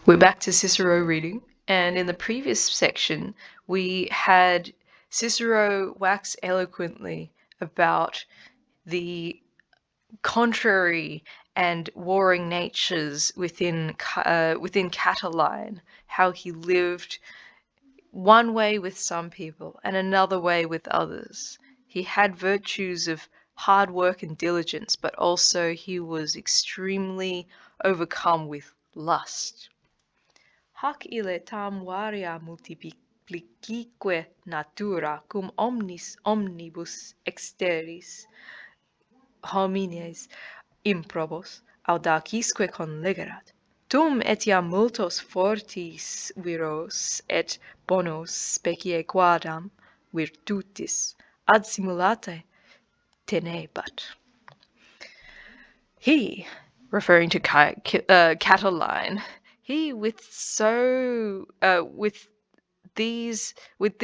We're back to Cicero reading, and in the previous section, we had Cicero wax eloquently about the contrary and warring natures within Catiline, how he lived one way with some people and another way with others. He had virtues of hard work and diligence, but also he was extremely overcome with lust. Hac ille tam varia multiplicique natura cum omnibus exteris homines improbos audacisque conlegerat. Tum etiam multos fortis viros et bonos specie quadam virtutis ad simulatae tenebat. He, referring to Catiline, he with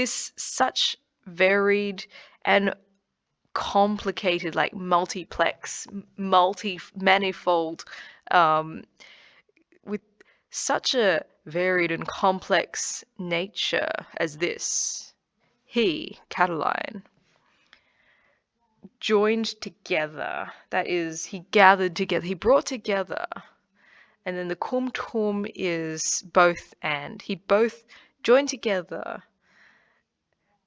this such varied and complicated, like manifold, with such a varied and complex nature as this, he, Catiline, joined together, that is, he gathered together, he brought together, and then the cum tum is both and. He both joined together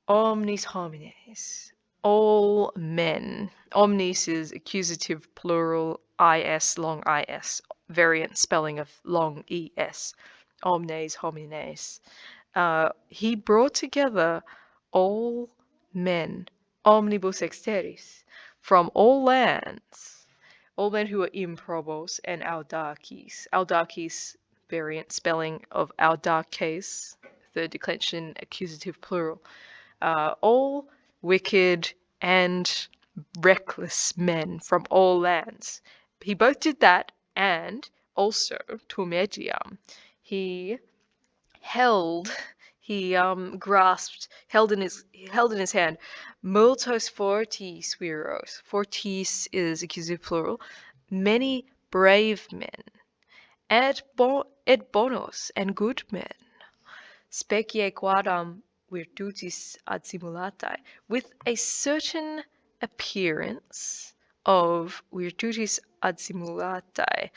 omnis homines, all men. Omnis is accusative plural, is, long is, variant spelling of long es. Omnes homines. He brought together all men, omnibus exteris, from all lands, all men who are improbos and audaces. Audaces, variant spelling of audaces, third declension, accusative plural. All wicked and reckless men from all lands. He both did that, and also tum etiam, he grasped, held in his hand, multos fortis viros. Fortis is accusative plural. Many brave men, et bonos, and good men. Specie quadam virtutis ad simulatae, with a certain appearance of virtutis ad simulatae,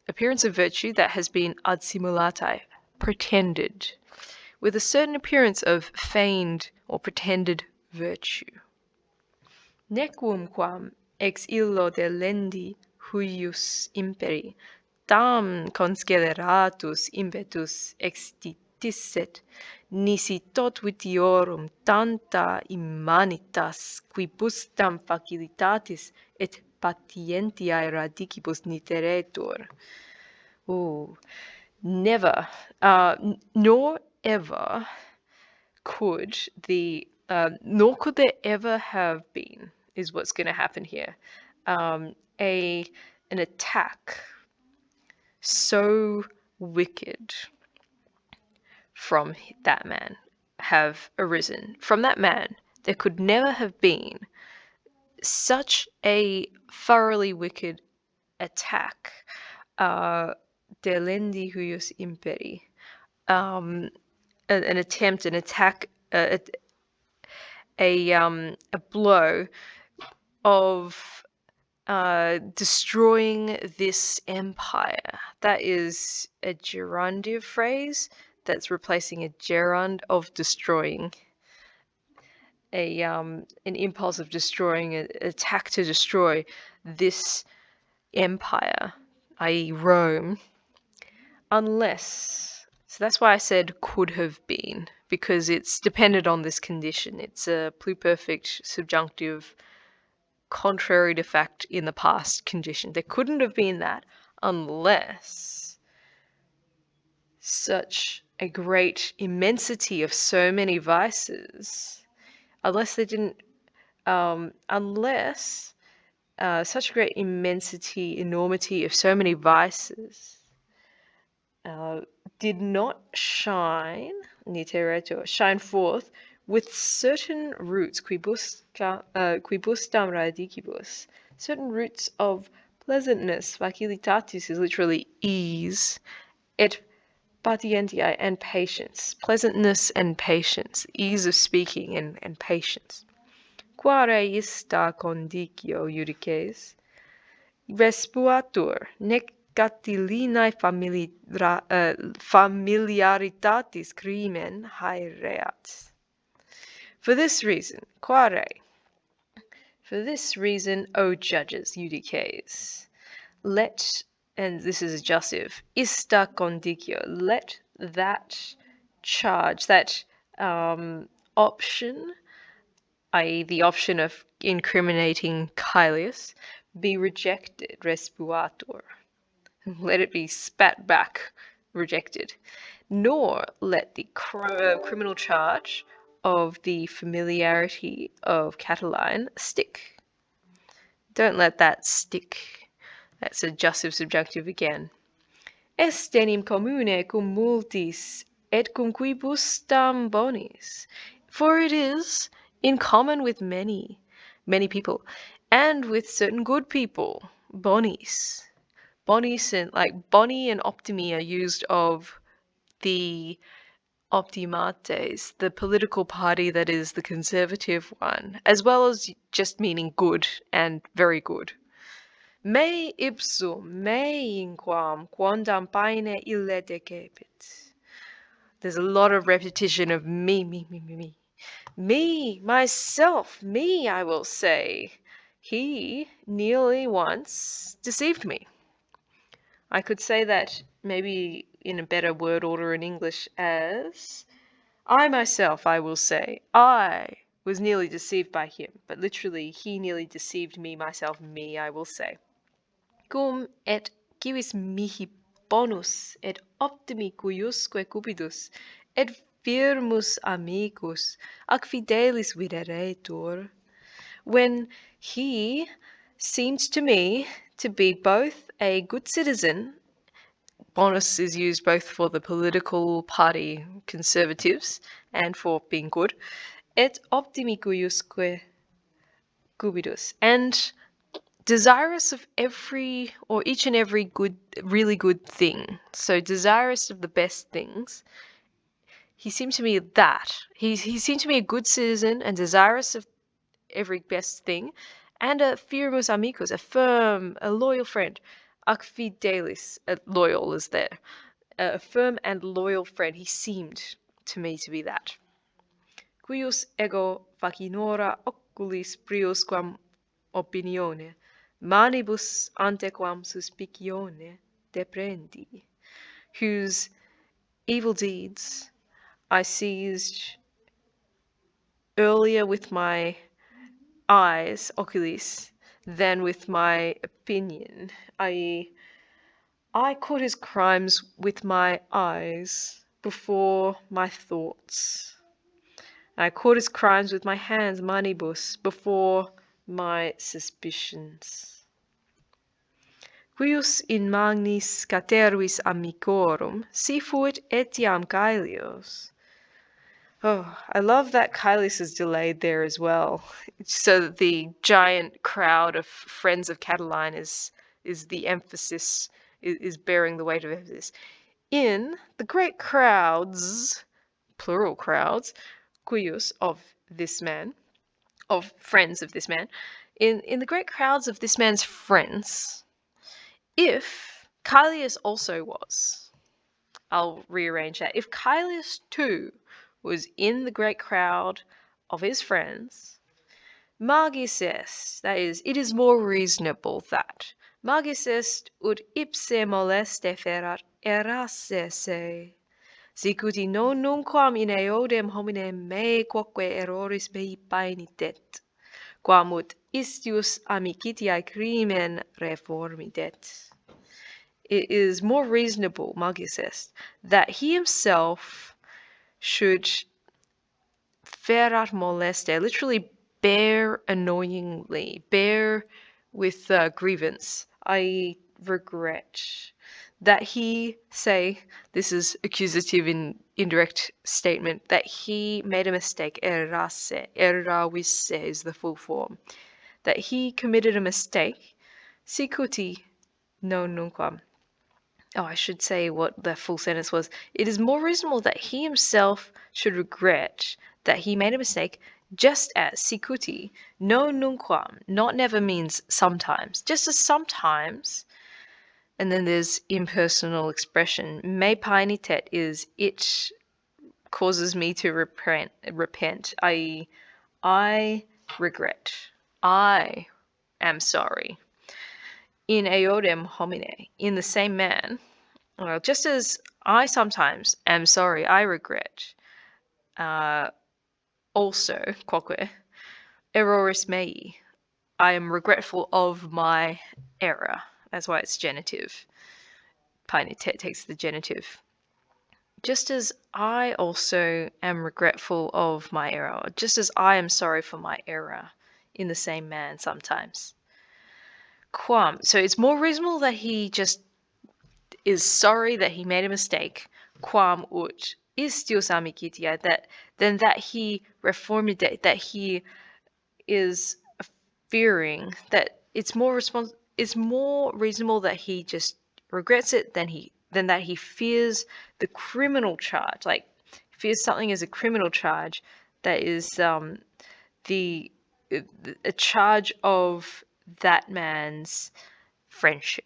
appearance of virtue that has been ad simulatae, pretended, with a certain appearance of feigned or pretended virtue. Nequumquam ex illo delendi huius imperi, tam consceleratus impetus extitisset, nisi tot vitiorum tanta immanitas quibusdam facilitatis et patientiae radicibus niteretur. Never, nor ever could nor could there ever have been, is what's going to happen here, an attack so wicked from that man have arisen. From that man, there could never have been such a thoroughly wicked attack. Delendi huius imperi. An attempt, an attack, a blow of destroying this empire. That is a gerundive phrase that's replacing a gerund of destroying. An impulse of destroying, an attack to destroy this empire, i.e. Rome, unless, so that's why I said could have been, because it's dependent on this condition. It's a pluperfect subjunctive contrary to fact in the past condition. There couldn't have been that unless such a great immensity of so many vices, unless such great immensity, enormity of so many vices did not shine forth with certain roots, quibusdam radicibus, certain roots of pleasantness. Facilitatis is literally ease, et patientia, and patience, pleasantness and patience, ease of speaking and patience. Quare ista condicio judices, respuatur, nec Catilinae familiaritatis crimen haereat. For this reason, quare, for this reason, O judges, judices, let, and this is adjussive, ista condicio, let that charge, that option, i.e. the option of incriminating Caelius, be rejected, respuatur. Let it be spat back, rejected. Nor let the criminal charge of the familiarity of Catiline stick. Don't let that stick. That's adjussive subjunctive again. Est enim commune cum multis et cum quibus tam bonis. For it is in common with many people, and with certain good people, bonis. Bonis and like boni and optimi are used of the optimates, the political party that is the conservative one, as well as just meaning good and very good. Me ipsum, me inquam, quondam paene ille decepit. There's a lot of repetition of me. Me, myself, me, I will say. He nearly once deceived me. I could say that maybe in a better word order in English as I myself, I will say, I was nearly deceived by him, but literally he nearly deceived me, myself, me, I will say. Cum et civis mihi bonus et optimi cuiusque cupidus et firmus amicus ac fidelis videretur, when he seemed to me to be both a good citizen. Bonus is used both for the political party conservatives and for being good, et optimi cuiusque cupidus, and desirous of every or each and every good, really good thing. So desirous of the best things. He seemed to me that. He seemed to me a good citizen and desirous of every best thing, and a firmus amicus, a firm, a loyal friend. Ac fidelis, loyal is there. A firm and loyal friend. He seemed to me to be that. Cuius ego facinora oculis priusquam opinione, manibus antequam suspicione deprendi, whose evil deeds I seized earlier with my eyes, oculis, than with my opinion, i.e., I caught his crimes with my eyes before my thoughts. I caught his crimes with my hands, manibus, before my suspicions. Cuius in magnis catervis amicorum, si fuit etiam Caelius. Oh, I love that Caelius is delayed there as well, so that the giant crowd of friends of Catiline is the emphasis, is bearing the weight of emphasis. In the great crowds, plural crowds, cuius, of this man, of friends of this man, in the great crowds of this man's friends, if Caelius also was, I'll rearrange that. If Caelius too was in the great crowd of his friends, magis est, that is, it is more reasonable that, magis est ut ipse moleste ferat erasse se, sicuti non nunquam in eodem hominem me quoque erroris mei paenitet, quam ut istius amicitiae crimen reformidet. It is more reasonable, magis est, that he himself should ferat moleste, literally bear annoyingly, bear with grievance, i.e. regret, that he say, this is accusative in indirect statement, that he made a mistake, errasse, erravisse is the full form, that he committed a mistake, sicuti non nunquam, Oh, I should say what the full sentence was. It is more reasonable that he himself should regret that he made a mistake, just as sikuti, no nunquam, not never means sometimes. Just as sometimes, and then there's impersonal expression. Me painitet is it causes me to repent, i.e., I regret. I am sorry. In eodem homine, in the same man, well, just as I sometimes am sorry, I regret, also, quoque, erroris mei, I am regretful of my error. That's why it's genitive. Painitet takes the genitive. Just as I also am regretful of my error, just as I am sorry for my error, in the same man sometimes. Quam, so it's more reasonable that he just is sorry that he made a mistake, quam ut is still samikitia, that then that he reformidate, that he is fearing, that it's more reasonable that he just regrets it than that he fears the criminal charge, like fears something as a criminal charge that is the a charge of that man's friendship.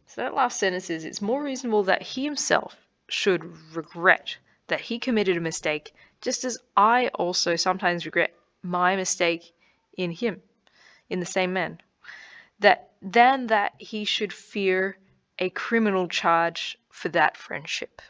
So that last sentence is, it's more reasonable that he himself should regret that he committed a mistake, just as I also sometimes regret my mistake in him, in the same man, than that he should fear a criminal charge for that friendship.